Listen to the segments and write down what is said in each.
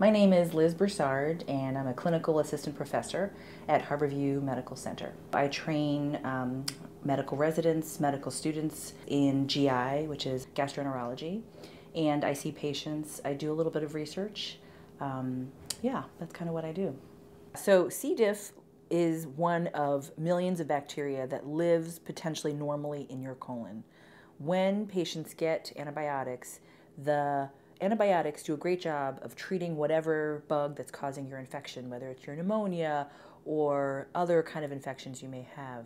My name is Liz Broussard, and I'm a clinical assistant professor at Harborview Medical Center. I train medical residents, medical students in GI, which is gastroenterology, and I see patients. I do a little bit of research. Yeah, that's kind of what I do. So C. diff is one of millions of bacteria that lives potentially normally in your colon. When patients get antibiotics, the antibiotics do a great job of treating whatever bug that's causing your infection, whether it's your pneumonia or other kind of infections you may have.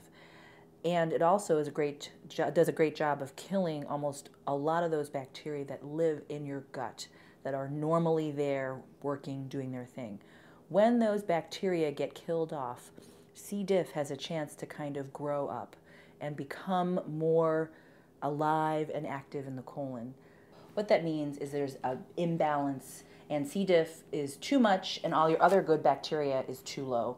And it also does a great job of killing almost a lot of those bacteria that live in your gut, that are normally there working, doing their thing. When those bacteria get killed off, C. diff has a chance to kind of grow up and become more alive and active in the colon. What that means is there's an imbalance, and C. diff is too much and all your other good bacteria is too low.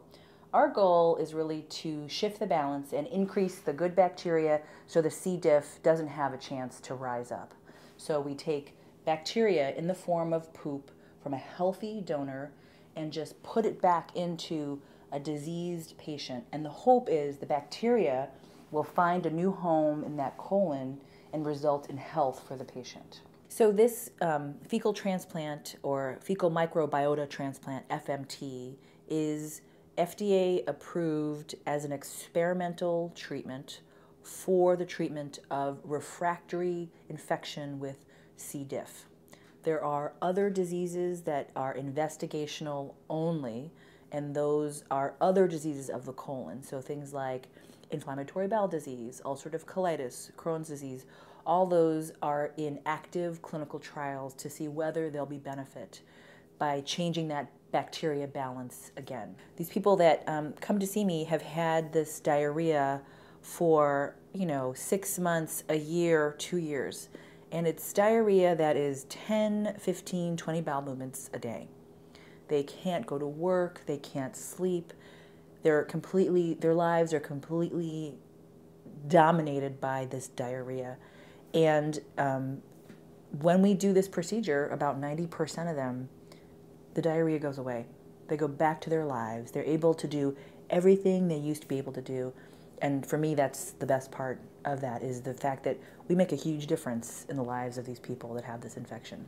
Our goal is really to shift the balance and increase the good bacteria so the C. diff doesn't have a chance to rise up. So we take bacteria in the form of poop from a healthy donor and just put it back into a diseased patient. And the hope is the bacteria will find a new home in that colon and result in health for the patient. So this fecal transplant, or fecal microbiota transplant, FMT, is FDA approved as an experimental treatment for the treatment of refractory infection with C. diff. There are other diseases that are investigational only, and those are other diseases of the colon. So things like inflammatory bowel disease, ulcerative colitis, Crohn's disease, all those are in active clinical trials to see whether there'll be benefit by changing that bacteria balance again. These people that come to see me have had this diarrhea for, 6 months, a year, 2 years. And it's diarrhea that is 10, 15, 20 bowel movements a day. They can't go to work, they can't sleep. Their lives are completely dominated by this diarrhea. And when we do this procedure, about 90% of them, the diarrhea goes away. They go back to their lives. They're able to do everything they used to be able to do. And for me, that's the best part of that, is the fact that we make a huge difference in the lives of these people that have this infection.